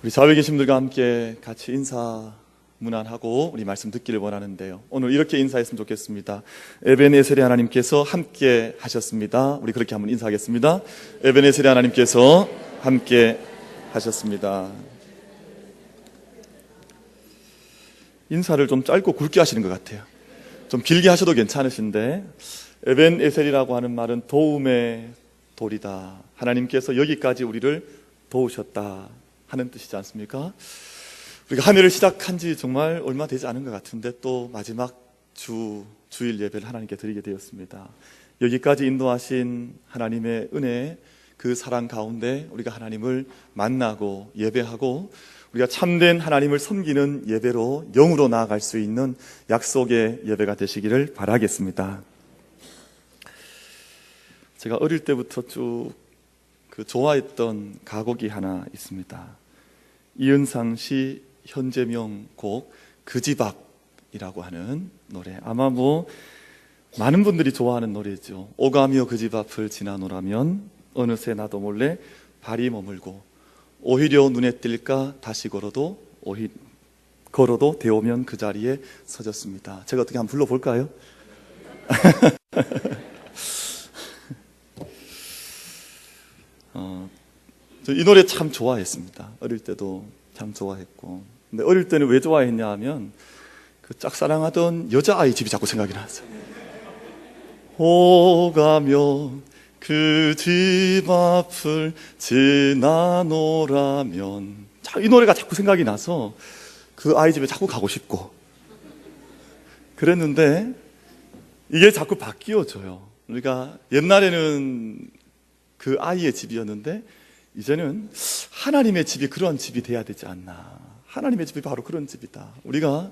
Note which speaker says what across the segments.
Speaker 1: 우리 좌우에 계신 분들과 함께 같이 인사 문안하고 우리 말씀 듣기를 원하는데요. 오늘 이렇게 인사했으면 좋겠습니다. 에베네셀의 하나님께서 함께 하셨습니다. 우리 그렇게 한번 인사하겠습니다. 에베네셀의 하나님께서 함께 하셨습니다. 인사를 좀 짧고 굵게 하시는 것 같아요. 좀 길게 하셔도 괜찮으신데, 에벤에셀이라고 하는 말은 도움의 돌이다. 하나님께서 여기까지 우리를 도우셨다 하는 뜻이지 않습니까? 우리가 한 해를 시작한 지 정말 얼마 되지 않은 것 같은데 또 마지막 주일 예배를 하나님께 드리게 되었습니다. 여기까지 인도하신 하나님의 은혜, 그 사랑 가운데 우리가 하나님을 만나고 예배하고 우리가 참된 하나님을 섬기는 예배로 영으로 나아갈 수 있는 약속의 예배가 되시기를 바라겠습니다. 제가 어릴 때부터 쭉 좋아했던 가곡이 하나 있습니다. 이은상 씨 현재명 곡 그 집 앞이라고 하는 노래. 아마 많은 분들이 좋아하는 노래죠. 오가며 그 집 앞을 지나노라면 어느새 나도 몰래 발이 머물고 오히려 눈에 띌까 다시 걸어도 되오면 그 자리에 서졌습니다. 제가 어떻게 한번 불러볼까요? 이 노래 참 좋아했습니다. 어릴 때도 참 좋아했고. 근데 어릴 때는 왜 좋아했냐 하면 그 짝사랑하던 여자아이 집이 자꾸 생각이 났어요. 오가며 그 집 앞을 지나노라면, 이 노래가 자꾸 생각이 나서 그 아이 집에 자꾸 가고 싶고 그랬는데 이게 자꾸 바뀌어져요. 우리가 옛날에는 그 아이의 집이었는데 이제는 하나님의 집이 그런 집이 돼야 되지 않나. 하나님의 집이 바로 그런 집이다. 우리가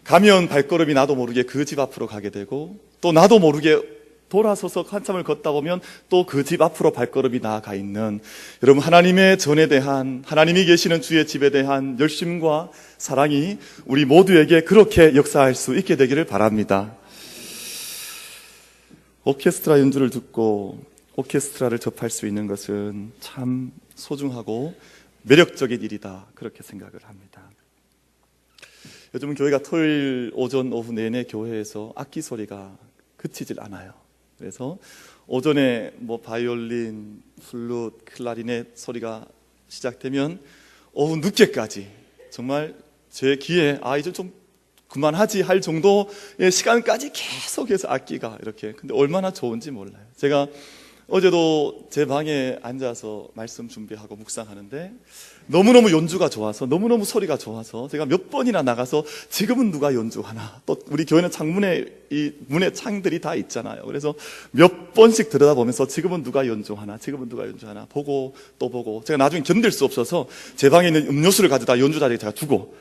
Speaker 1: 가면 발걸음이 나도 모르게 그 집 앞으로 가게 되고 또 나도 모르게 돌아서서 한참을 걷다 보면 또 그 집 앞으로 발걸음이 나아가 있는, 여러분, 하나님의 전에 대한, 하나님이 계시는 주의 집에 대한 열심과 사랑이 우리 모두에게 그렇게 역사할 수 있게 되기를 바랍니다. 오케스트라 연주를 듣고 오케스트라를 접할 수 있는 것은 참 소중하고 매력적인 일이다, 그렇게 생각을 합니다. 요즘은 교회가 토요일 오전 오후 내내 교회에서 악기 소리가 그치질 않아요. 그래서 오전에 바이올린, 플룻, 클라리넷 소리가 시작되면 오후 늦게까지 정말 제 귀에 이제 좀 그만하지 할 정도의 시간까지 계속해서 악기가 이렇게, 근데 얼마나 좋은지 몰라요. 제가 어제도 제 방에 앉아서 말씀 준비하고 묵상하는데 너무너무 연주가 좋아서, 너무너무 소리가 좋아서 제가 몇 번이나 나가서 지금은 누가 연주하나, 또 우리 교회는 창문에 이 문에 창들이 다 있잖아요. 그래서 몇 번씩 들여다보면서 지금은 누가 연주하나, 지금은 누가 연주하나 보고 또 보고, 제가 나중에 견딜 수 없어서 제 방에 있는 음료수를 가져다 연주 자리에 제가 두고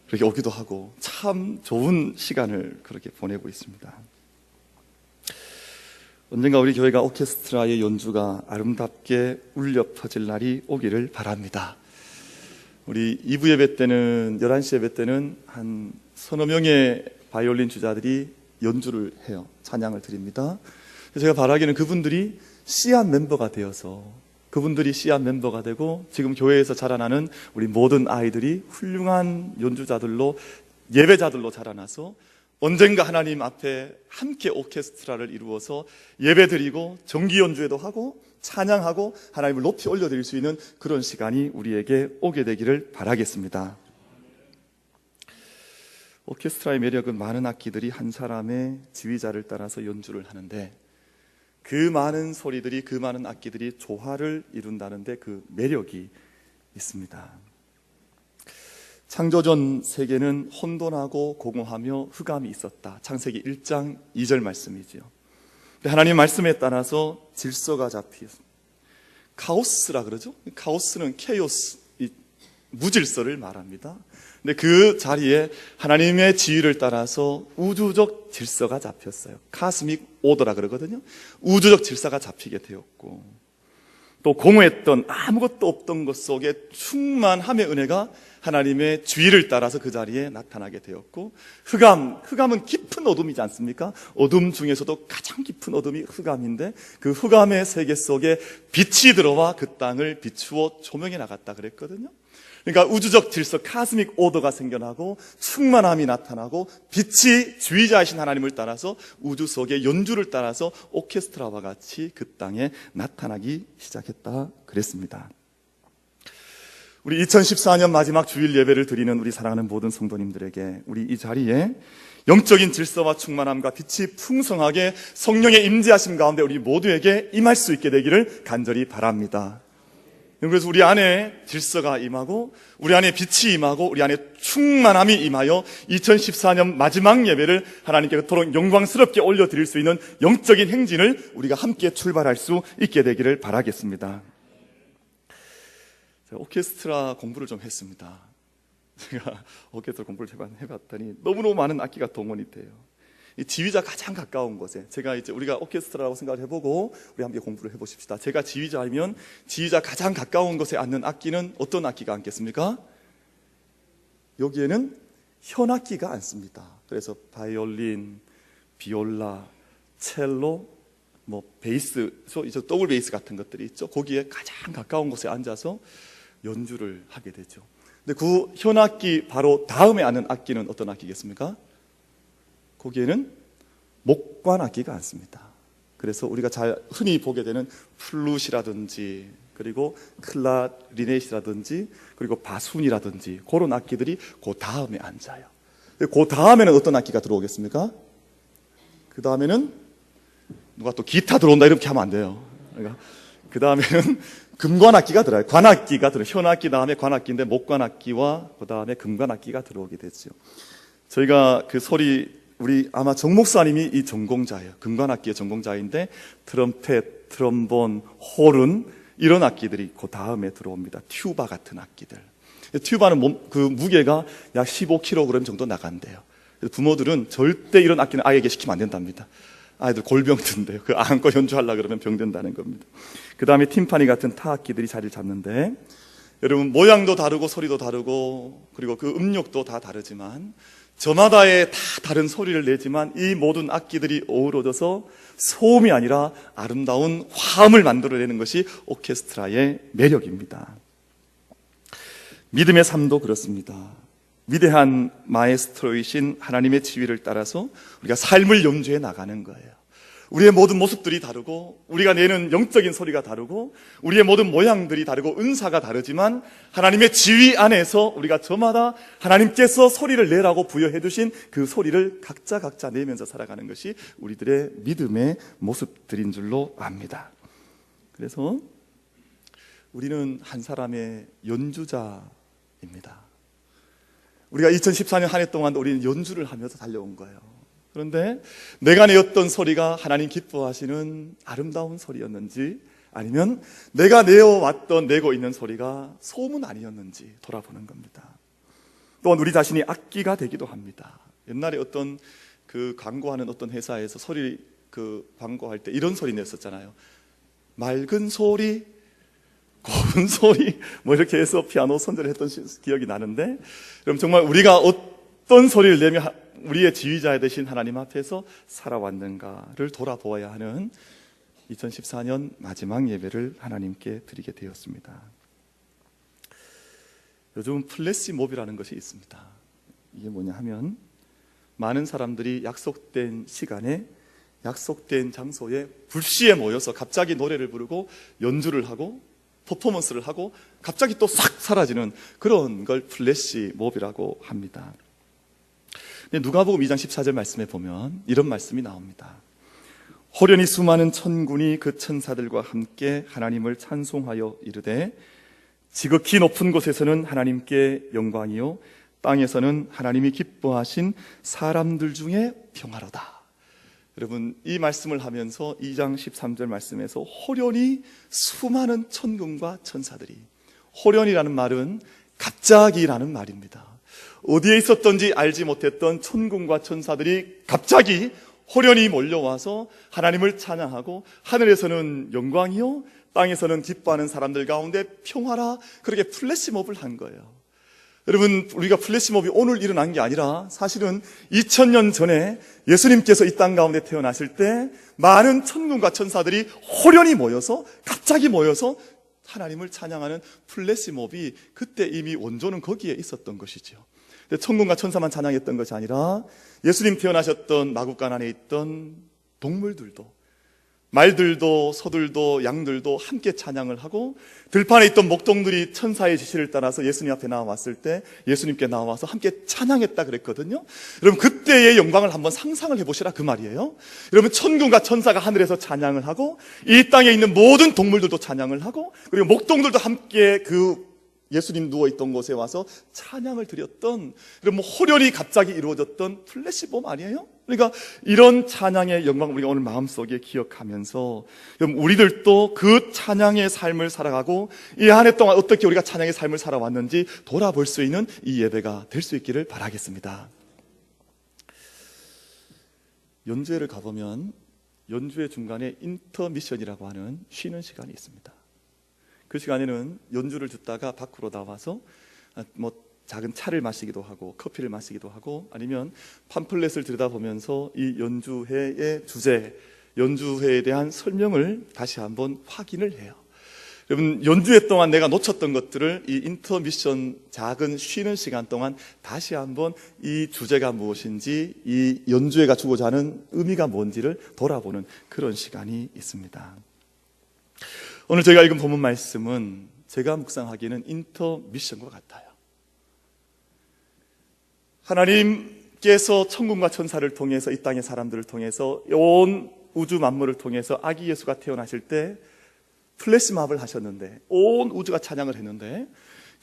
Speaker 1: 그렇게 오기도 하고, 참 좋은 시간을 그렇게 보내고 있습니다. 언젠가 우리 교회가 오케스트라의 연주가 아름답게 울려 퍼질 날이 오기를 바랍니다. 우리 2부 예배 때는, 11시 예배 때는 한 서너 명의 바이올린 주자들이 연주를 해요. 찬양을 드립니다. 제가 바라기는 그분들이 씨앗 멤버가 되어서, 그분들이 씨앗 멤버가 되고 지금 교회에서 자라나는 우리 모든 아이들이 훌륭한 연주자들로, 예배자들로 자라나서 언젠가 하나님 앞에 함께 오케스트라를 이루어서 예배드리고 정기 연주회도 하고 찬양하고 하나님을 높이 올려드릴 수 있는 그런 시간이 우리에게 오게 되기를 바라겠습니다. 오케스트라의 매력은 많은 악기들이 한 사람의 지휘자를 따라서 연주를 하는데, 그 많은 소리들이, 그 많은 악기들이 조화를 이룬다는데 그 매력이 있습니다. 창조전 세계는 혼돈하고 공허하며 흑암이 있었다. 창세기 1장 2절 말씀이지요. 하나님 말씀에 따라서 질서가 잡히었습니다. 카오스라 그러죠? 카오스는 케이오스, 무질서를 말합니다. 근데 그 자리에 하나님의 지휘를 따라서 우주적 질서가 잡혔어요. 카스믹 오더라 그러거든요. 우주적 질서가 잡히게 되었고, 또 공허했던 아무것도 없던 것 속에 충만함의 은혜가 하나님의 주의를 따라서 그 자리에 나타나게 되었고, 흑암은 깊은 어둠이지 않습니까? 어둠 중에서도 가장 깊은 어둠이 흑암인데, 그 흑암의 세계 속에 빛이 들어와 그 땅을 비추어 조명해 나갔다 그랬거든요. 그러니까 우주적 질서, 카스믹 오더가 생겨나고 충만함이 나타나고 빛이 주의자이신 하나님을 따라서 우주 속의 연주를 따라서 오케스트라와 같이 그 땅에 나타나기 시작했다 그랬습니다. 우리 2014년 마지막 주일 예배를 드리는 우리 사랑하는 모든 성도님들에게 우리 이 자리에 영적인 질서와 충만함과 빛이 풍성하게 성령의 임재하심 가운데 우리 모두에게 임할 수 있게 되기를 간절히 바랍니다. 그래서 우리 안에 질서가 임하고 우리 안에 빛이 임하고 우리 안에 충만함이 임하여 2014년 마지막 예배를 하나님께 그토록 영광스럽게 올려드릴 수 있는 영적인 행진을 우리가 함께 출발할 수 있게 되기를 바라겠습니다. 제가 오케스트라 공부를 좀 했습니다. 제가 오케스트라 공부를 해봤더니 너무너무 많은 악기가 동원이 돼요. 이 지휘자 가장 가까운 곳에 우리가 오케스트라라고 생각을 해보고 우리 함께 공부를 해보십시다. 제가 지휘자이면 지휘자 가장 가까운 곳에 앉는 악기는 어떤 악기가 앉겠습니까? 여기에는 현악기가 앉습니다. 그래서 바이올린, 비올라, 첼로, 베이스, 이제 더블 베이스 같은 것들이 있죠. 거기에 가장 가까운 곳에 앉아서 연주를 하게 되죠. 근데 그 현악기 바로 다음에 앉는 악기는 어떤 악기겠습니까? 거기에는 목관악기가 앉습니다. 그래서 우리가 잘 흔히 보게 되는 플룻이라든지 그리고 클라리넷이라든지 그리고 바순이라든지 그런 악기들이 그 다음에 앉아요. 그 다음에는 어떤 악기가 들어오겠습니까? 그 다음에는 누가 또 기타 들어온다 이렇게 하면 안 돼요. 그러니까 그 다음에는 금관악기가 들어요. 관악기가 들어요. 현악기 다음에 관악기인데 목관악기와 그 다음에 금관악기가 들어오게 되죠. 저희가 그 우리 아마 정 목사님이 이 전공자예요. 금관악기의 전공자인데 트럼펫, 트럼본, 호른 이런 악기들이 그 다음에 들어옵니다. 튜바 같은 악기들. 튜바는 그 무게가 약 15kg 정도 나간대요. 부모들은 절대 이런 악기는 아이에게 시키면 안 된답니다. 아이들 골병 든대요. 그 안고 연주하려고 그러면 병든다는 겁니다. 그 다음에 팀파니 같은 타악기들이 자리를 잡는데, 여러분 모양도 다르고 소리도 다르고 그리고 그 음역도 다 다르지만 저마다의 다 다른 소리를 내지만 이 모든 악기들이 어우러져서 소음이 아니라 아름다운 화음을 만들어내는 것이 오케스트라의 매력입니다. 믿음의 삶도 그렇습니다. 위대한 마에스트로이신 하나님의 지휘를 따라서 우리가 삶을 연주해 나가는 거예요. 우리의 모든 모습들이 다르고 우리가 내는 영적인 소리가 다르고 우리의 모든 모양들이 다르고 은사가 다르지만 하나님의 지휘 안에서 우리가 저마다 하나님께서 소리를 내라고 부여해 두신 그 소리를 각자 내면서 살아가는 것이 우리들의 믿음의 모습들인 줄로 압니다. 그래서 우리는 한 사람의 연주자입니다. 우리가 2014년 한 해 동안 우리는 연주를 하면서 달려온 거예요. 그런데 내가 내었던 소리가 하나님 기뻐하시는 아름다운 소리였는지 아니면 내가 내고 있는 소리가 소음은 아니었는지 돌아보는 겁니다. 또한 우리 자신이 악기가 되기도 합니다. 옛날에 어떤 그 광고하는 어떤 회사에서 소리 광고할 때 이런 소리 냈었잖아요. 맑은 소리, 고운 소리 이렇게 해서 피아노 선전을 했던 기억이 나는데, 그럼 정말 우리가 어떤 소리를 내며 우리의 지휘자 되신 하나님 앞에서 살아왔는가를 돌아보아야 하는 2014년 마지막 예배를 하나님께 드리게 되었습니다. 요즘은 플래시몹이라는 것이 있습니다. 이게 뭐냐 하면 많은 사람들이 약속된 시간에 약속된 장소에 불시에 모여서 갑자기 노래를 부르고 연주를 하고 퍼포먼스를 하고 갑자기 또 싹 사라지는 그런 걸 플래시몹이라고 합니다. 누가복음 2장 14절 말씀에 보면 이런 말씀이 나옵니다. 호련히 수많은 천군이 그 천사들과 함께 하나님을 찬송하여 이르되 지극히 높은 곳에서는 하나님께 영광이요 땅에서는 하나님이 기뻐하신 사람들 중에 평화로다. 여러분 이 말씀을 하면서 2장 13절 말씀에서 호련히 수많은 천군과 천사들이, 호련이라는 말은 갑자기라는 말입니다. 어디에 있었던지 알지 못했던 천군과 천사들이 갑자기 호련히 몰려와서 하나님을 찬양하고 하늘에서는 영광이요 땅에서는 기뻐하는 사람들 가운데 평화라, 그렇게 플래시몹을 한 거예요. 여러분, 우리가 플래시몹이 오늘 일어난 게 아니라 사실은 2000년 전에 예수님께서 이 땅 가운데 태어나실 때 많은 천군과 천사들이 호련히 모여서 갑자기 모여서 하나님을 찬양하는 플래시몹이 그때 이미 원조는 거기에 있었던 것이죠. 천군과 천사만 찬양했던 것이 아니라 예수님 태어나셨던 마구간 안에 있던 동물들도, 말들도 소들도 양들도 함께 찬양을 하고, 들판에 있던 목동들이 천사의 지시를 따라서 예수님 앞에 나와왔을 때 예수님께 나와서 함께 찬양했다 그랬거든요. 여러분, 그때의 영광을 한번 상상을 해보시라 그 말이에요. 여러분, 천군과 천사가 하늘에서 찬양을 하고, 이 땅에 있는 모든 동물들도 찬양을 하고, 그리고 목동들도 함께 그 예수님 누워있던 곳에 와서 찬양을 드렸던, 그럼 호련히 갑자기 이루어졌던 플래시몹 아니에요? 그러니까 이런 찬양의 영광을 우리가 오늘 마음속에 기억하면서, 그럼 우리들도 그 찬양의 삶을 살아가고 이 한 해 동안 어떻게 우리가 찬양의 삶을 살아왔는지 돌아볼 수 있는 이 예배가 될 수 있기를 바라겠습니다. 연주회를 가보면 연주회 중간에 인터미션이라고 하는 쉬는 시간이 있습니다. 그 시간에는 연주를 듣다가 밖으로 나와서 작은 차를 마시기도 하고 커피를 마시기도 하고, 아니면 팜플렛을 들여다보면서 이 연주회의 주제, 연주회에 대한 설명을 다시 한번 확인을 해요. 여러분, 연주회 동안 내가 놓쳤던 것들을 이 인터미션, 작은 쉬는 시간 동안 다시 한번 이 주제가 무엇인지, 이 연주회가 주고자 하는 의미가 뭔지를 돌아보는 그런 시간이 있습니다. 오늘 저희가 읽은 본문 말씀은 제가 묵상하기에는 인터미션과 같아요. 하나님께서 천군과 천사를 통해서 이 땅의 사람들을 통해서 온 우주 만물을 통해서 아기 예수가 태어나실 때 플래시몹을 하셨는데, 온 우주가 찬양을 했는데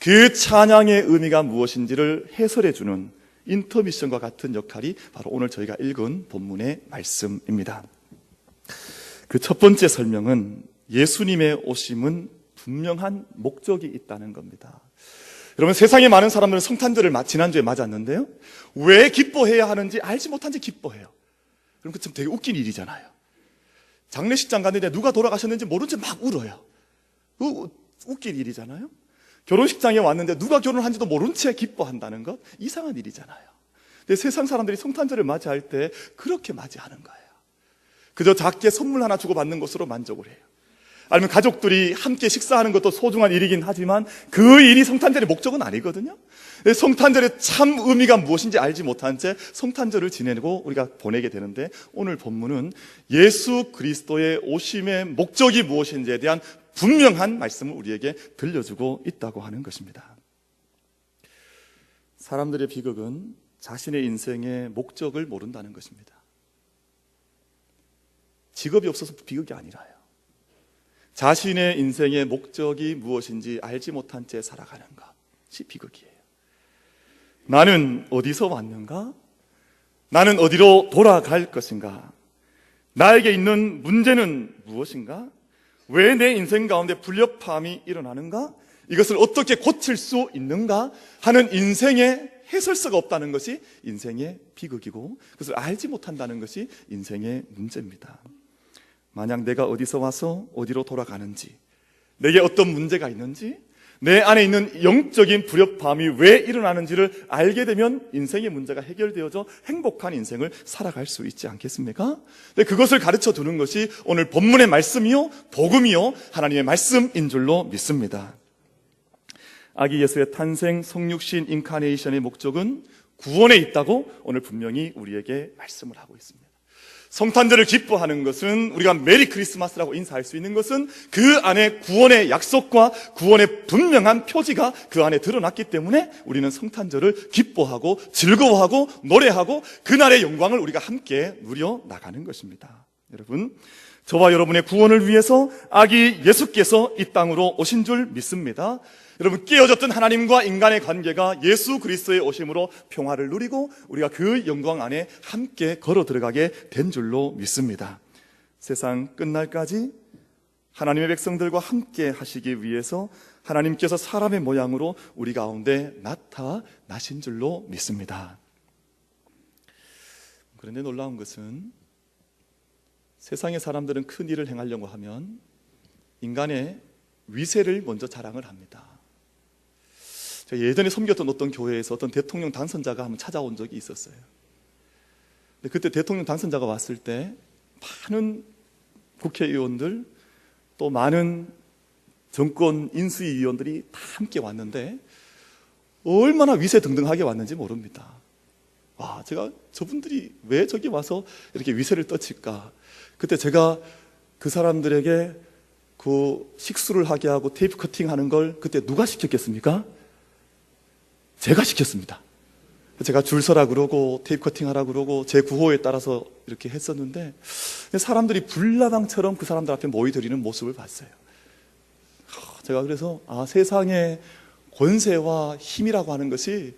Speaker 1: 그 찬양의 의미가 무엇인지를 해설해주는 인터미션과 같은 역할이 바로 오늘 저희가 읽은 본문의 말씀입니다. 그 첫 번째 설명은 예수님의 오심은 분명한 목적이 있다는 겁니다. 여러분, 세상에 많은 사람들은 성탄절을 지난주에 맞았는데요, 왜 기뻐해야 하는지 알지 못한 채 기뻐해요. 그럼 그 참 되게 웃긴 일이잖아요. 장례식장 갔는데 누가 돌아가셨는지 모른 채 막 울어요. 웃긴 일이잖아요. 결혼식장에 왔는데 누가 결혼한지도 모른 채 기뻐한다는 것, 이상한 일이잖아요. 근데 세상 사람들이 성탄절을 맞이할 때 그렇게 맞이하는 거예요. 그저 작게 선물 하나 주고받는 것으로 만족을 해요. 아니면 가족들이 함께 식사하는 것도 소중한 일이긴 하지만 그 일이 성탄절의 목적은 아니거든요. 성탄절의 참 의미가 무엇인지 알지 못한 채 성탄절을 지내고 우리가 보내게 되는데, 오늘 본문은 예수 그리스도의 오심의 목적이 무엇인지에 대한 분명한 말씀을 우리에게 들려주고 있다고 하는 것입니다. 사람들의 비극은 자신의 인생의 목적을 모른다는 것입니다. 직업이 없어서 비극이 아니라요, 자신의 인생의 목적이 무엇인지 알지 못한 채 살아가는 것이 비극이에요. 나는 어디서 왔는가? 나는 어디로 돌아갈 것인가? 나에게 있는 문제는 무엇인가? 왜 내 인생 가운데 불협화음이 일어나는가? 이것을 어떻게 고칠 수 있는가? 하는 인생의 해설서가 없다는 것이 인생의 비극이고, 그것을 알지 못한다는 것이 인생의 문제입니다. 만약 내가 어디서 와서 어디로 돌아가는지, 내게 어떤 문제가 있는지, 내 안에 있는 영적인 불협화음이 왜 일어나는지를 알게 되면 인생의 문제가 해결되어져 행복한 인생을 살아갈 수 있지 않겠습니까? 근데 그것을 가르쳐 두는 것이 오늘 본문의 말씀이요, 복음이요, 하나님의 말씀인 줄로 믿습니다. 아기 예수의 탄생, 성육신, 인카네이션의 목적은 구원에 있다고 오늘 분명히 우리에게 말씀을 하고 있습니다. 성탄절을 기뻐하는 것은, 우리가 메리 크리스마스라고 인사할 수 있는 것은 그 안에 구원의 약속과 구원의 분명한 표지가 그 안에 드러났기 때문에 우리는 성탄절을 기뻐하고 즐거워하고 노래하고 그날의 영광을 우리가 함께 누려 나가는 것입니다. 여러분, 저와 여러분의 구원을 위해서 아기 예수께서 이 땅으로 오신 줄 믿습니다. 여러분, 깨어졌던 하나님과 인간의 관계가 예수 그리스도의 오심으로 평화를 누리고 우리가 그 영광 안에 함께 걸어 들어가게 된 줄로 믿습니다. 세상 끝날까지 하나님의 백성들과 함께 하시기 위해서 하나님께서 사람의 모양으로 우리 가운데 나타나신 줄로 믿습니다. 그런데 놀라운 것은, 세상의 사람들은 큰 일을 행하려고 하면 인간의 위세를 먼저 자랑을 합니다. 제가 예전에 섬겼던 어떤 교회에서 어떤 대통령 당선자가 한번 찾아온 적이 있었어요. 근데 그때 대통령 당선자가 왔을 때 많은 국회의원들 또 많은 정권 인수위 위원들이 다 함께 왔는데 얼마나 위세등등하게 왔는지 모릅니다. 제가 저분들이 왜 저기 와서 이렇게 위세를 떨칠까? 그때 제가 그 사람들에게 그 식수를 하게 하고 테이프 커팅하는 걸 그때 누가 시켰겠습니까? 제가 시켰습니다. 제가 줄 서라 그러고 테이프 커팅하라 그러고 제 구호에 따라서 이렇게 했었는데 사람들이 불나방처럼 그 사람들 앞에 모이들이는 모습을 봤어요. 제가 그래서 세상의 권세와 힘이라고 하는 것이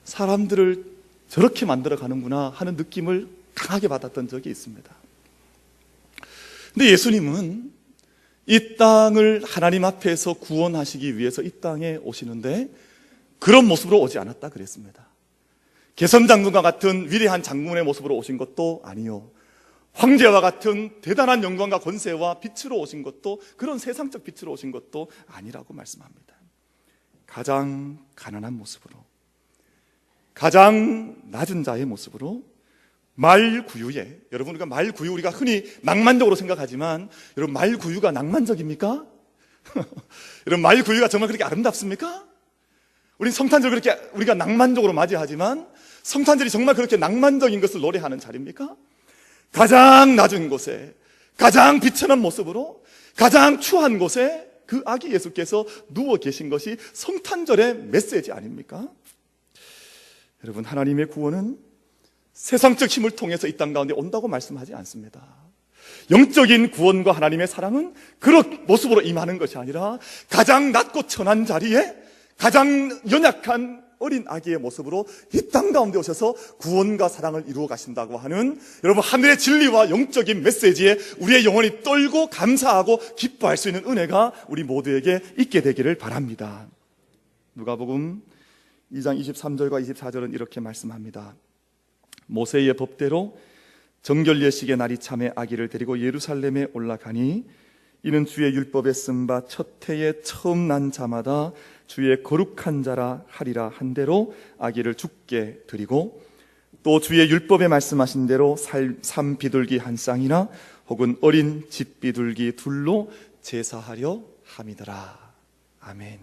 Speaker 1: 사람들을 저렇게 만들어 가는구나 하는 느낌을 강하게 받았던 적이 있습니다. 근데 예수님은 이 땅을 하나님 앞에서 구원하시기 위해서 이 땅에 오시는데 그런 모습으로 오지 않았다 그랬습니다. 개선장군과 같은 위대한 장군의 모습으로 오신 것도 아니요, 황제와 같은 대단한 영광과 권세와 빛으로 오신 것도, 그런 세상적 빛으로 오신 것도 아니라고 말씀합니다. 가장 가난한 모습으로, 가장 낮은 자의 모습으로, 말구유에, 여러분 우리가 말구유, 우리가 흔히 낭만적으로 생각하지만 여러분 말구유가 낭만적입니까? 여러분 말구유가 정말 그렇게 아름답습니까? 우린 성탄절 그렇게 우리가 낭만적으로 맞이하지만 성탄절이 정말 그렇게 낭만적인 것을 노래하는 자리입니까? 가장 낮은 곳에 가장 비천한 모습으로 가장 추한 곳에 그 아기 예수께서 누워 계신 것이 성탄절의 메시지 아닙니까? 여러분, 하나님의 구원은 세상적 힘을 통해서 이 땅 가운데 온다고 말씀하지 않습니다. 영적인 구원과 하나님의 사랑은 그런 모습으로 임하는 것이 아니라 가장 낮고 천한 자리에 가장 연약한 어린 아기의 모습으로 이 땅 가운데 오셔서 구원과 사랑을 이루어 가신다고 하는, 여러분, 하늘의 진리와 영적인 메시지에 우리의 영혼이 떨고 감사하고 기뻐할 수 있는 은혜가 우리 모두에게 있게 되기를 바랍니다. 누가복음 2장 23절과 24절은 이렇게 말씀합니다. 모세의 법대로 정결 예식의 날이 참에 아기를 데리고 예루살렘에 올라가니 이는 주의 율법에 쓴 바 첫 해에 처음 난 자마다 주의 거룩한 자라 하리라 한 대로 아기를 죽게 드리고, 또 주의 율법에 말씀하신 대로 삼 비둘기 한 쌍이나 혹은 어린 집 비둘기 둘로 제사하려 함이더라. 아멘.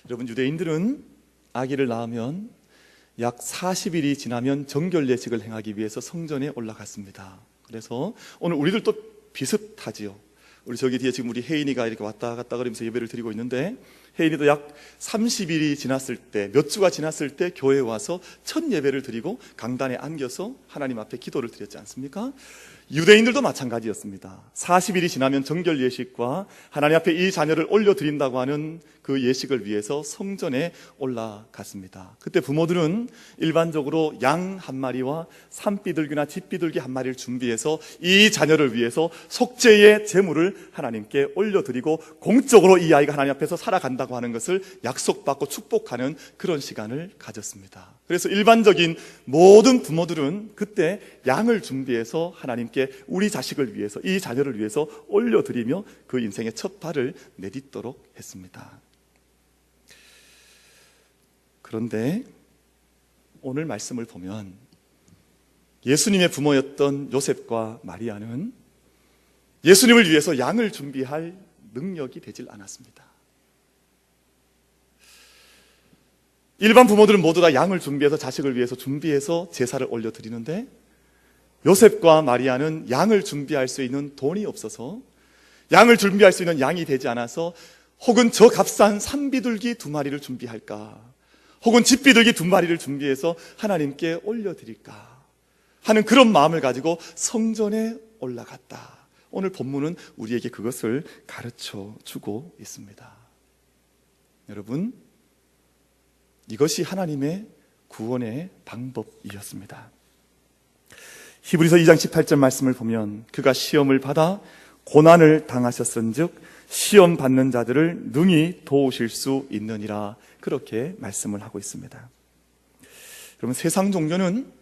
Speaker 1: 여러분, 유대인들은 아기를 낳으면 약 40일이 지나면 정결 예식을 행하기 위해서 성전에 올라갔습니다. 그래서 오늘 우리들도 비슷하지요. 우리 저기 뒤에 지금 우리 혜인이가 이렇게 왔다 갔다 그러면서 예배를 드리고 있는데, 혜인이도 약 30일이 지났을 때, 몇 주가 지났을 때 교회에 와서 첫 예배를 드리고 강단에 앉아서 하나님 앞에 기도를 드렸지 않습니까? 유대인들도 마찬가지였습니다. 40일이 지나면 정결 예식과 하나님 앞에 이 자녀를 올려드린다고 하는 그 예식을 위해서 성전에 올라갔습니다. 그때 부모들은 일반적으로 양 한 마리와 산비둘기나 집비둘기 한 마리를 준비해서 이 자녀를 위해서 속죄의 제물을 하나님께 올려드리고 공적으로 이 아이가 하나님 앞에서 살아간다고 하는 것을 약속받고 축복하는 그런 시간을 가졌습니다. 그래서 일반적인 모든 부모들은 그때 양을 준비해서 하나님께 우리 자식을 위해서, 이 자녀를 위해서 올려드리며 그 인생의 첫 발을 내딛도록 했습니다. 그런데 오늘 말씀을 보면 예수님의 부모였던 요셉과 마리아는 예수님을 위해서 양을 준비할 능력이 되질 않았습니다. 일반 부모들은 모두 다 양을 준비해서 자식을 위해서 준비해서 제사를 올려드리는데, 요셉과 마리아는 양을 준비할 수 있는 돈이 없어서, 양을 준비할 수 있는 양이 되지 않아서 혹은 저 값싼 산비둘기 2마리를 준비할까, 혹은 집비둘기 2마리를 준비해서 하나님께 올려드릴까 하는 그런 마음을 가지고 성전에 올라갔다. 오늘 본문은 우리에게 그것을 가르쳐 주고 있습니다. 여러분, 이것이 하나님의 구원의 방법이었습니다. 히브리서 2장 18절 말씀을 보면 그가 시험을 받아 고난을 당하셨은즉 시험 받는 자들을 능히 도우실 수 있느니라, 그렇게 말씀을 하고 있습니다. 여러분, 세상 종교는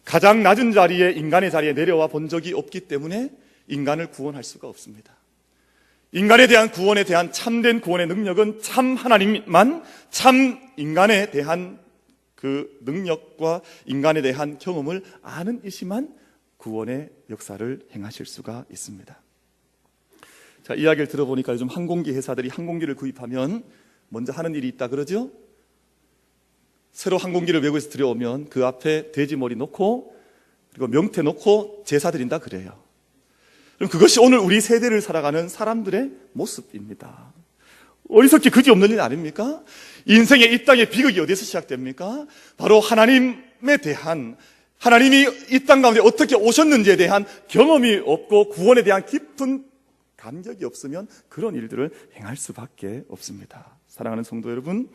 Speaker 1: 가장 낮은 자리에, 인간의 자리에 내려와 본 적이 없기 때문에 인간을 구원할 수가 없습니다. 인간에 대한 구원에 대한 참된 구원의 능력은 참 하나님만 참 인간에 대한 그 능력과 인간에 대한 경험을 아는 이시만 구원의 역사를 행하실 수가 있습니다. 자, 이야기를 들어보니까 요즘 항공기 회사들이 항공기를 구입하면 먼저 하는 일이 있다 그러죠? 새로 항공기를 외국에서 들여오면 그 앞에 돼지머리 놓고 그리고 명태 놓고 제사 드린다 그래요. 그럼 그것이 오늘 우리 세대를 살아가는 사람들의 모습입니다. 어리석기 그지없는 일 아닙니까? 인생의 이 땅의 비극이 어디서 시작됩니까? 바로 하나님에 대한, 하나님이 이 땅 가운데 어떻게 오셨는지에 대한 경험이 없고 구원에 대한 깊은 감격이 없으면 그런 일들을 행할 수밖에 없습니다. 사랑하는 성도 여러분,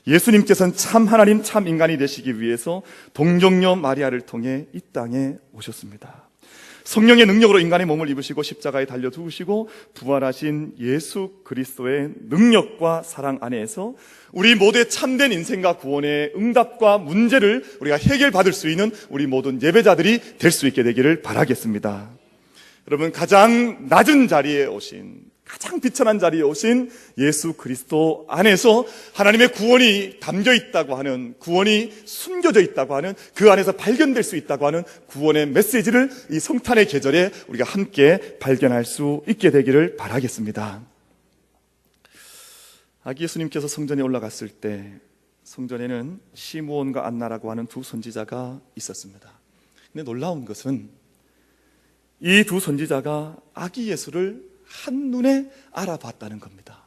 Speaker 1: 예수님께서는 참 하나님 참 인간이 되시기 위해서 동정녀 마리아를 통해 이 땅에 오셨습니다. 성령의 능력으로 인간의 몸을 입으시고 십자가에 달려 죽으시고 부활하신 예수 그리스도의 능력과 사랑 안에서 우리 모두의 참된 인생과 구원의 응답과 문제를 우리가 해결받을 수 있는 우리 모든 예배자들이 될 수 있게 되기를 바라겠습니다. 여러분, 가장 낮은 자리에 오신, 가장 비천한 자리에 오신 예수 그리스도 안에서 하나님의 구원이 담겨 있다고 하는, 구원이 숨겨져 있다고 하는, 그 안에서 발견될 수 있다고 하는 구원의 메시지를 이 성탄의 계절에 우리가 함께 발견할 수 있게 되기를 바라겠습니다. 아기 예수님께서 성전에 올라갔을 때 성전에는 시므온과 안나라고 하는 두 선지자가 있었습니다. 근데 놀라운 것은 이 두 선지자가 아기 예수를 한눈에 알아봤다는 겁니다.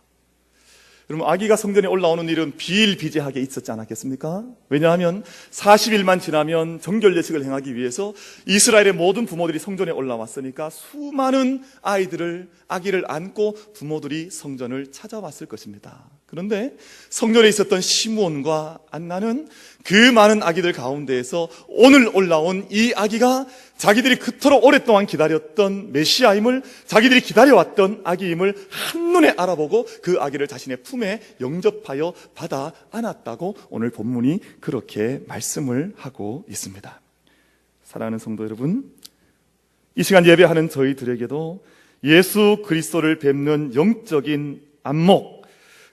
Speaker 1: 여러분, 아기가 성전에 올라오는 일은 비일비재하게 있었지 않았겠습니까? 왜냐하면 40일만 지나면 정결 예식을 행하기 위해서 이스라엘의 모든 부모들이 성전에 올라왔으니까 수많은 아기를 안고 부모들이 성전을 찾아왔을 것입니다. 그런데 성전에 있었던 시므온과 안나는 그 많은 아기들 가운데에서 오늘 올라온 이 아기가 자기들이 그토록 오랫동안 기다렸던 메시아임을, 자기들이 기다려왔던 아기임을 한눈에 알아보고 그 아기를 자신의 품에 영접하여 받아 안았다고 오늘 본문이 그렇게 말씀을 하고 있습니다. 사랑하는 성도 여러분, 이 시간 예배하는 저희들에게도 예수 그리스도를 뵙는 영적인 안목,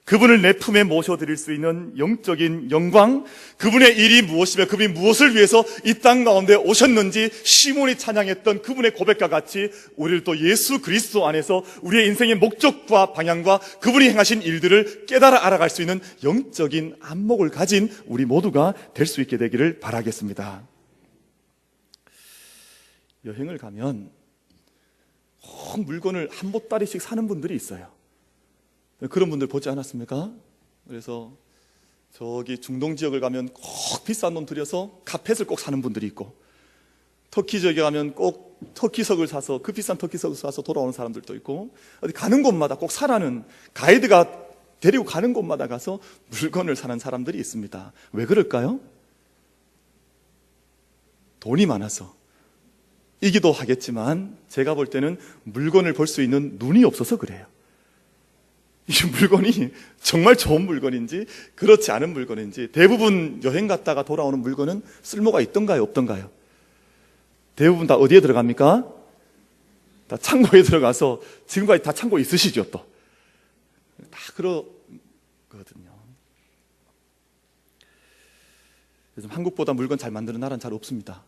Speaker 1: 그분을 내 품에 모셔드릴 수 있는 영적인 영광, 그분의 일이 무엇이며 그분이 무엇을 위해서 이 땅 가운데 오셨는지 시몬이 찬양했던 그분의 고백과 같이 우리를 또 예수 그리스도 안에서 우리의 인생의 목적과 방향과 그분이 행하신 일들을 깨달아 알아갈 수 있는 영적인 안목을 가진 우리 모두가 될 수 있게 되기를 바라겠습니다. 여행을 가면 꼭 물건을 한 보따리씩 사는 분들이 있어요. 그런 분들 보지 않았습니까? 그래서 저기 중동 지역을 가면 꼭 비싼 돈 들여서 카펫을 꼭 사는 분들이 있고, 터키 지역에 가면 꼭 터키석을 사서, 그 비싼 터키석을 사서 돌아오는 사람들도 있고, 어디 가는 곳마다 꼭 사라는 가이드가 데리고 가는 곳마다 가서 물건을 사는 사람들이 있습니다. 왜 그럴까요? 돈이 많아서 이기도 하겠지만 제가 볼 때는 물건을 볼 수 있는 눈이 없어서 그래요. 이 물건이 정말 좋은 물건인지 그렇지 않은 물건인지, 대부분 여행 갔다가 돌아오는 물건은 쓸모가 있던가요, 없던가요? 대부분 다 어디에 들어갑니까? 다 창고에 들어가서, 지금까지 다 창고에 있으시죠, 또. 다 그러거든요. 요즘 한국보다 물건 잘 만드는 나라는 잘 없습니다.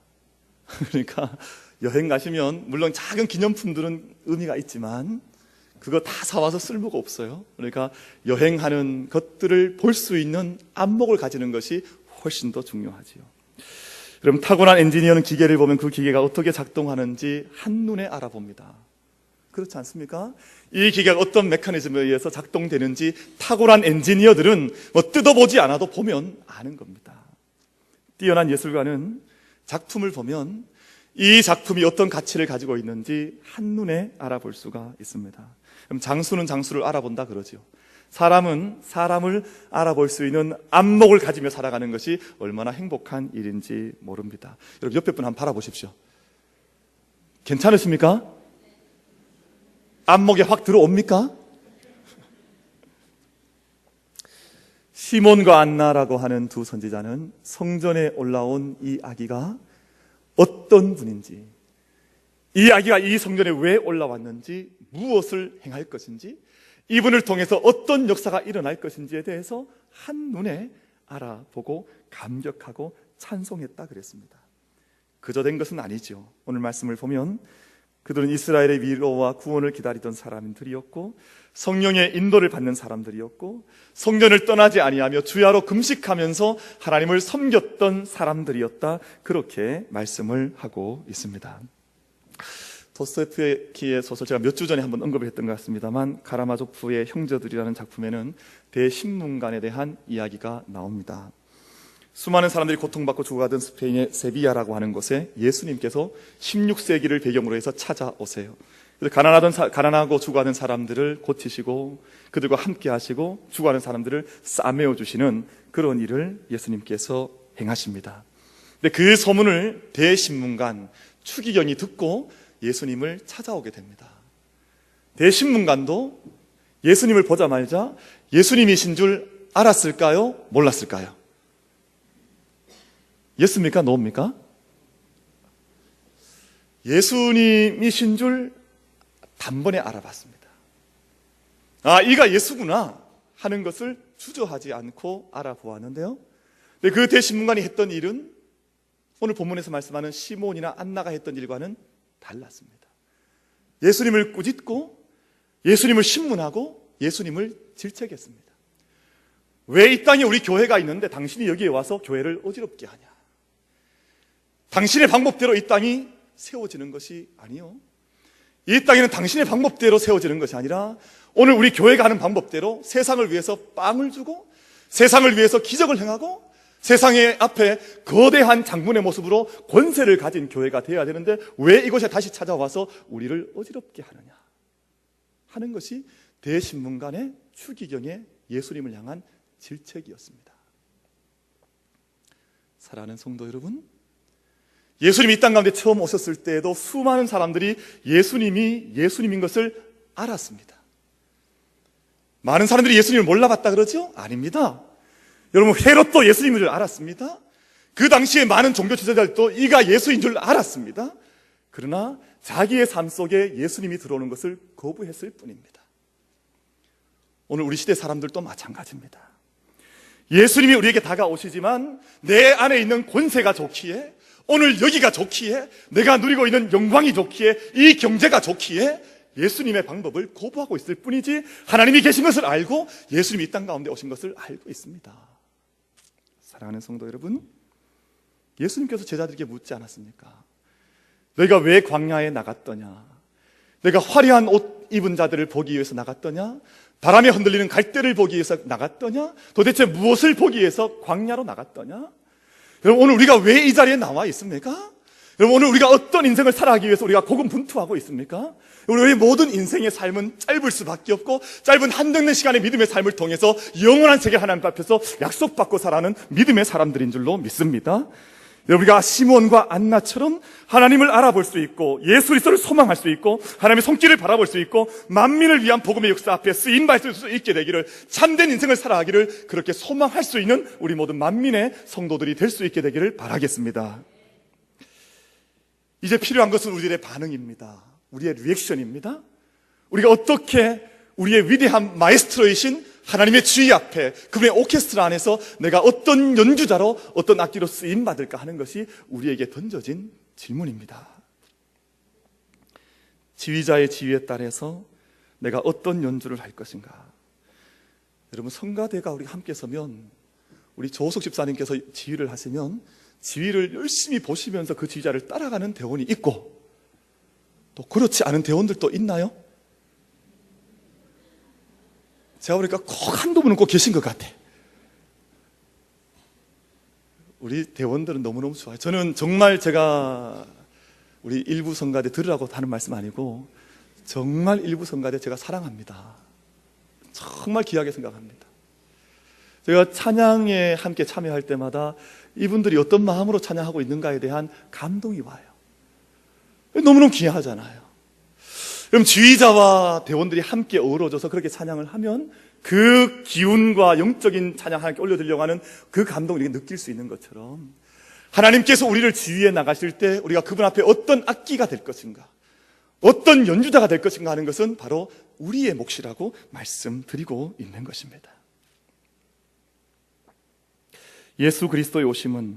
Speaker 1: 그러니까 여행 가시면 물론 작은 기념품들은 의미가 있지만 그거 다 사와서 쓸모가 없어요. 그러니까 여행하는 것들을 볼 수 있는 안목을 가지는 것이 훨씬 더 중요하지요. 여러분, 타고난 엔지니어는 기계를 보면 그 기계가 어떻게 작동하는지 한눈에 알아봅니다. 그렇지 않습니까? 이 기계가 어떤 메커니즘에 의해서 작동되는지 타고난 엔지니어들은 뭐 뜯어보지 않아도 보면 아는 겁니다. 뛰어난 예술가는 작품을 보면 이 작품이 어떤 가치를 가지고 있는지 한눈에 알아볼 수가 있습니다. 그럼 장수는 장수를 알아본다 그러죠. 사람은 사람을 알아볼 수 있는 안목을 가지며 살아가는 것이 얼마나 행복한 일인지 모릅니다. 여러분, 옆에 분 한번 바라보십시오. 괜찮으십니까? 안목에 확 들어옵니까? 시몬과 안나라고 하는 두 선지자는 성전에 올라온 이 아기가 어떤 분인지, 이 아기가 이 성전에 왜 올라왔는지, 무엇을 행할 것인지 이분을 통해서 어떤 역사가 일어날 것인지에 대해서 한눈에 알아보고 감격하고 찬송했다 그랬습니다. 그저 된 것은 아니죠. 오늘 말씀을 보면 그들은 이스라엘의 위로와 구원을 기다리던 사람들이었고 성령의 인도를 받는 사람들이었고 성전을 떠나지 아니하며 주야로 금식하면서 하나님을 섬겼던 사람들이었다, 그렇게 말씀을 하고 있습니다. 도스토옙스키의 소설, 제가 몇 주 전에 한번 언급을 했던 것 같습니다만, 카라마조프의 형제들이라는 작품에는 대신문간에 대한 이야기가 나옵니다. 수많은 사람들이 고통받고 죽어가던 스페인의 세비야라고 하는 곳에 예수님께서 16세기를 배경으로 해서 찾아오세요. 그래서 가난하고 죽어가는 사람들을 고치시고 그들과 함께 하시고 죽어가는 사람들을 싸매어 주시는 그런 일을 예수님께서 행하십니다. 근데 그 소문을 대신문간 추기경이 듣고 예수님을 찾아오게 됩니다. 대신문간도 예수님을 보자마자 예수님이신 줄 알았을까요? 몰랐을까요? 예스입니까? 노입니까? 예수님이신 줄 단번에 알아봤습니다. 아, 이가 예수구나 하는 것을 주저하지 않고 알아보았는데요. 근데 그 대신문간이 했던 일은 오늘 본문에서 말씀하는 시몬이나 안나가 했던 일과는 달랐습니다. 예수님을 꾸짖고 예수님을 신문하고 예수님을 질책했습니다. 왜 이 땅에 우리 교회가 있는데 당신이 여기에 와서 교회를 어지럽게 하냐? 당신의 방법대로 이 땅이 세워지는 것이 아니요, 이 땅에는 당신의 방법대로 세워지는 것이 아니라 오늘 우리 교회가 하는 방법대로 세상을 위해서 빵을 주고 세상을 위해서 기적을 행하고 세상의 앞에 거대한 장군의 모습으로 권세를 가진 교회가 되어야 되는데 왜 이곳에 다시 찾아와서 우리를 어지럽게 하느냐 하는 것이 대신문간의 추기경의 예수님을 향한 질책이었습니다. 사랑하는 성도 여러분, 예수님이 이 땅 가운데 처음 오셨을 때에도 수많은 사람들이 예수님이 예수님인 것을 알았습니다. 많은 사람들이 예수님을 몰라봤다 그러죠? 아닙니다. 여러분, 헤롯도 예수님인 줄 알았습니다. 그 당시에 많은 종교 지도자들도 이가 예수인 줄 알았습니다. 그러나 자기의 삶 속에 예수님이 들어오는 것을 거부했을 뿐입니다. 오늘 우리 시대 사람들도 마찬가지입니다. 예수님이 우리에게 다가오시지만 내 안에 있는 권세가 좋기에, 오늘 여기가 좋기에, 내가 누리고 있는 영광이 좋기에, 이 경제가 좋기에 예수님의 방법을 거부하고 있을 뿐이지 하나님이 계신 것을 알고 예수님이 이 땅 가운데 오신 것을 알고 있습니다. 사랑하는 성도 여러분, 예수님께서 제자들에게 묻지 않았습니까? 너희가 왜 광야에 나갔더냐? 내가 화려한 옷 입은 자들을 보기 위해서 나갔더냐? 바람에 흔들리는 갈대를 보기 위해서 나갔더냐? 도대체 무엇을 보기 위해서 광야로 나갔더냐? 여러분, 오늘 우리가 왜 이 자리에 나와 있습니까? 여러분, 오늘 우리가 어떤 인생을 살아가기 위해서 우리가 고군분투하고 있습니까? 우리의 모든 인생의 삶은 짧을 수밖에 없고 짧은 한정된 시간의 믿음의 삶을 통해서 영원한 세계 하나님 앞에서 약속받고 살아가는 믿음의 사람들인 줄로 믿습니다. 우리가 시몬과 안나처럼 하나님을 알아볼 수 있고 예수 그리스도를 소망할 수 있고 하나님의 손길을 바라볼 수 있고 만민을 위한 복음의 역사 앞에 쓰임받을 수 있게 되기를, 참된 인생을 살아가기를 그렇게 소망할 수 있는 우리 모든 만민의 성도들이 될 수 있게 되기를 바라겠습니다. 이제 필요한 것은 우리들의 반응입니다. 우리의 리액션입니다. 우리가 어떻게 우리의 위대한 마에스트로이신 하나님의 지휘 앞에 그분의 오케스트라 안에서 내가 어떤 연주자로 어떤 악기로 쓰임받을까 하는 것이 우리에게 던져진 질문입니다. 지휘자의 지휘에 따라서 내가 어떤 연주를 할 것인가. 여러분, 성가대가 우리 함께 서면, 우리 조호석 집사님께서 지휘를 하시면 지휘를 열심히 보시면서 그 지휘자를 따라가는 대원이 있고 또 그렇지 않은 대원들도 있나요? 제가 보니까 꼭 한두 분은 꼭 계신 것 같아. 우리 대원들은 너무너무 좋아요. 저는 정말 제가 우리 일부 성가대 들으라고 하는 말씀 아니고 정말 일부 성가대 제가 사랑합니다. 정말 귀하게 생각합니다. 제가 찬양에 함께 참여할 때마다 이분들이 어떤 마음으로 찬양하고 있는가에 대한 감동이 와요. 너무너무 귀하잖아요. 그럼 지휘자와 대원들이 함께 어우러져서 그렇게 찬양을 하면 그 기운과 영적인 찬양 하나님께 올려드리려고 하는 그 감동을 우리가 느낄 수 있는 것처럼 하나님께서 우리를 지휘해 나가실 때 우리가 그분 앞에 어떤 악기가 될 것인가, 어떤 연주자가 될 것인가 하는 것은 바로 우리의 몫이라고 말씀드리고 있는 것입니다. 예수 그리스도의 오심은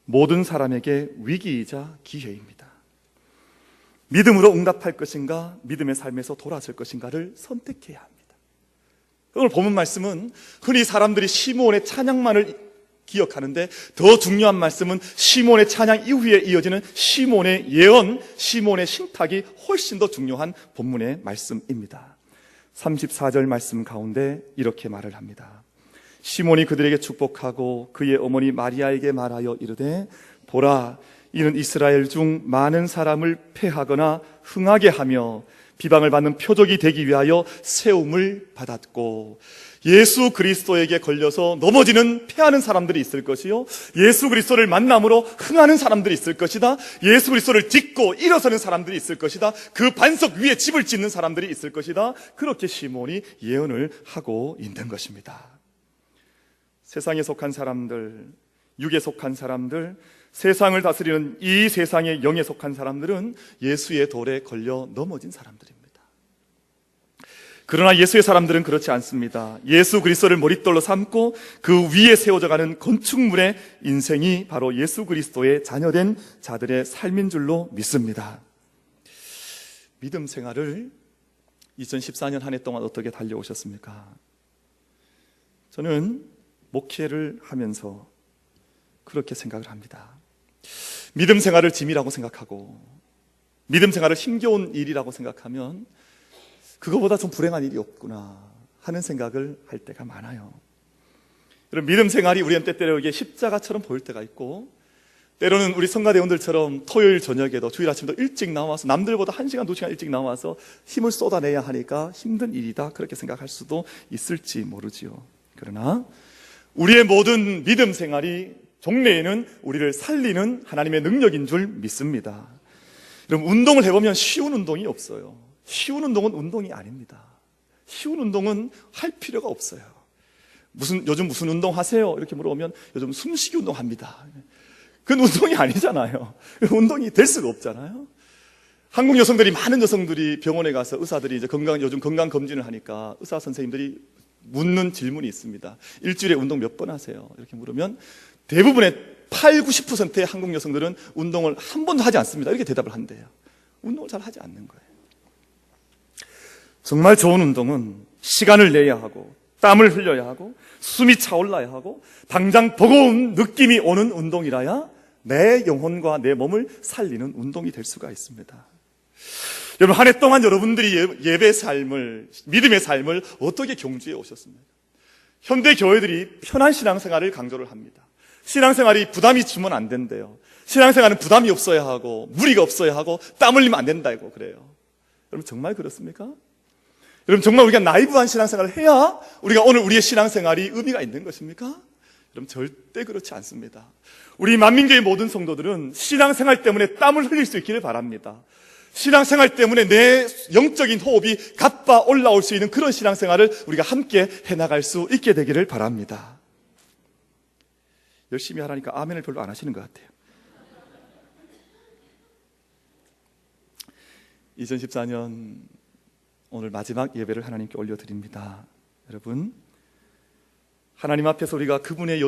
Speaker 1: 모든 사람에게 위기이자 기회입니다. 믿음으로 응답할 것인가, 믿음의 삶에서 돌아설 것인가를 선택해야 합니다. 오늘 본문 말씀은 흔히 사람들이 시므온의 찬양만을 기억하는데, 더 중요한 말씀은 시므온의 찬양 이후에 이어지는 시므온의 예언, 시므온의 신탁이 훨씬 더 중요한 본문의 말씀입니다. 34절 말씀 가운데 이렇게 말을 합니다. 시몬이 그들에게 축복하고 그의 어머니 마리아에게 말하여 이르되, 보라, 이는 이스라엘 중 많은 사람을 패하거나 흥하게 하며 비방을 받는 표적이 되기 위하여 세움을 받았고, 예수 그리스도에게 걸려서 넘어지는 패하는 사람들이 있을 것이요, 예수 그리스도를 만남으로 흥하는 사람들이 있을 것이다. 예수 그리스도를 딛고 일어서는 사람들이 있을 것이다. 그 반석 위에 집을 짓는 사람들이 있을 것이다. 그렇게 시몬이 예언을 하고 있는 것입니다. 세상에 속한 사람들, 육에 속한 사람들, 세상을 다스리는 이 세상의 영에 속한 사람들은 예수의 돌에 걸려 넘어진 사람들입니다. 그러나 예수의 사람들은 그렇지 않습니다. 예수 그리스도를 머릿돌로 삼고 그 위에 세워져가는 건축물의 인생이 바로 예수 그리스도의 자녀된 자들의 삶인 줄로 믿습니다. 믿음 생활을 2014년 한 해 동안 어떻게 달려오셨습니까? 저는 목회를 하면서 그렇게 생각을 합니다. 믿음 생활을 짐이라고 생각하고, 믿음 생활을 힘겨운 일이라고 생각하면 그거보다 좀 불행한 일이 없구나 하는 생각을 할 때가 많아요. 여러분, 믿음 생활이 우리한테 때로게 십자가처럼 보일 때가 있고, 때로는 우리 성가대원들처럼 토요일 저녁에도 주일 아침도 일찍 나와서 남들보다 1시간, 2시간 일찍 나와서 힘을 쏟아내야 하니까 힘든 일이다, 그렇게 생각할 수도 있을지 모르지요. 그러나 우리의 모든 믿음 생활이 종래에는 우리를 살리는 하나님의 능력인 줄 믿습니다. 여러분, 운동을 해보면 쉬운 운동이 없어요. 쉬운 운동은 운동이 아닙니다. 쉬운 운동은 할 필요가 없어요. 요즘 무슨 운동 하세요? 이렇게 물어보면 요즘 숨쉬기 운동 합니다. 그건 운동이 아니잖아요. 운동이 될 수가 없잖아요. 한국 여성들이, 많은 여성들이 병원에 가서 의사들이 이제 요즘 건강 검진을 하니까 의사 선생님들이 묻는 질문이 있습니다. 일주일에 운동 몇 번 하세요? 이렇게 물으면 대부분의 80-90%의 한국 여성들은 운동을 한 번도 하지 않습니다, 이렇게 대답을 한대요. 운동을 잘 하지 않는 거예요. 정말 좋은 운동은 시간을 내야 하고, 땀을 흘려야 하고, 숨이 차올라야 하고, 당장 버거운 느낌이 오는 운동이라야 내 영혼과 내 몸을 살리는 운동이 될 수가 있습니다. 여러분, 한 해 동안 여러분들이 예배 삶을, 믿음의 삶을 어떻게 경주해 오셨습니까? 현대 교회들이 편한 신앙생활을 강조를 합니다. 신앙생활이 부담이 주면 안 된대요. 신앙생활은 부담이 없어야 하고, 무리가 없어야 하고, 땀 흘리면 안 된다고 그래요. 여러분, 정말 그렇습니까? 여러분, 정말 우리가 나이브한 신앙생활을 해야 우리가 오늘 우리의 신앙생활이 의미가 있는 것입니까? 여러분, 절대 그렇지 않습니다. 우리 만민교회 모든 성도들은 신앙생활 때문에 땀을 흘릴 수 있기를 바랍니다. 신앙생활 때문에 내 영적인 호흡이 가빠 올라올 수 있는 그런 신앙생활을 우리가 함께 해나갈 수 있게 되기를 바랍니다. 열심히 하라니까 아멘을 별로 안 하시는 것 같아요. 2014년 오늘 마지막 예배를 하나님께 올려드립니다. 여러분, 하나님 앞에서 우리가 그분의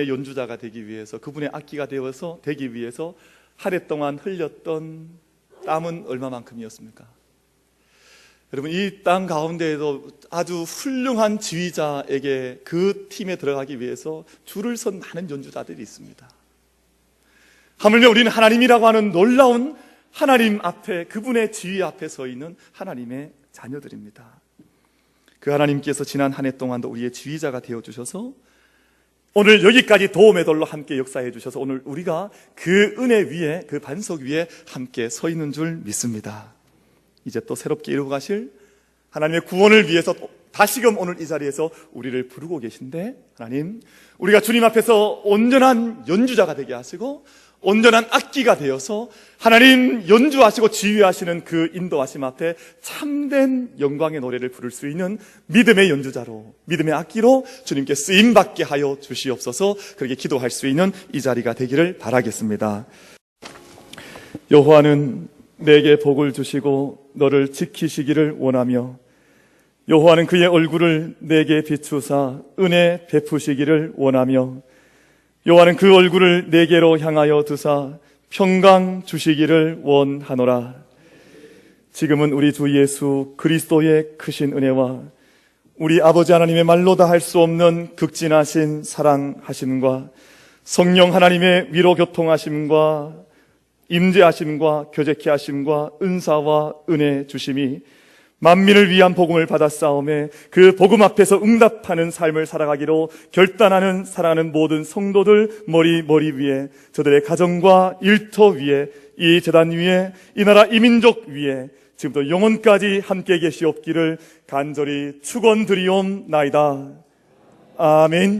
Speaker 1: 연주자가 되기 위해서, 그분의 악기가 되어서 되기 위해서 한 해 동안 흘렸던 땀은 얼마만큼이었습니까? 여러분, 이 땅 가운데에도 아주 훌륭한 지휘자에게 그 팀에 들어가기 위해서 줄을 선 많은 연주자들이 있습니다. 하물며 우리는 하나님이라고 하는 놀라운 하나님 앞에, 그분의 지휘 앞에 서 있는 하나님의 자녀들입니다. 그 하나님께서 지난 한 해 동안도 우리의 지휘자가 되어주셔서 오늘 여기까지 도움의 돌로 함께 역사해 주셔서 오늘 우리가 그 은혜 위에, 그 반석 위에 함께 서 있는 줄 믿습니다. 이제 또 새롭게 이루어 가실 하나님의 구원을 위해서 다시금 오늘 이 자리에서 우리를 부르고 계신데, 하나님, 우리가 주님 앞에서 온전한 연주자가 되게 하시고 온전한 악기가 되어서 하나님 연주하시고 지휘하시는 그 인도하심 앞에 참된 영광의 노래를 부를 수 있는 믿음의 연주자로, 믿음의 악기로 주님께 쓰임받게 하여 주시옵소서. 그렇게 기도할 수 있는 이 자리가 되기를 바라겠습니다. 여호와는 내게 복을 주시고 너를 지키시기를 원하며 여호와는 그의 얼굴을 내게 비추사 은혜 베푸시기를 원하며 여호와는 그 얼굴을 내게로 향하여 두사 평강 주시기를 원하노라. 지금은 우리 주 예수 그리스도의 크신 은혜와 우리 아버지 하나님의 말로 다 할 수 없는 극진하신 사랑하심과 성령 하나님의 위로 교통하심과 임재하심과 교제케 하심과 은사와 은혜 주심이 만민을 위한 복음을 받았사오매 그 복음 앞에서 응답하는 삶을 살아가기로 결단하는 사랑하는 모든 성도들 머리 위에, 저들의 가정과 일터 위에, 이 제단 위에, 이 나라 이 민족 위에 지금부터 영원까지 함께 계시옵기를 간절히 축원드리옵나이다. 아멘.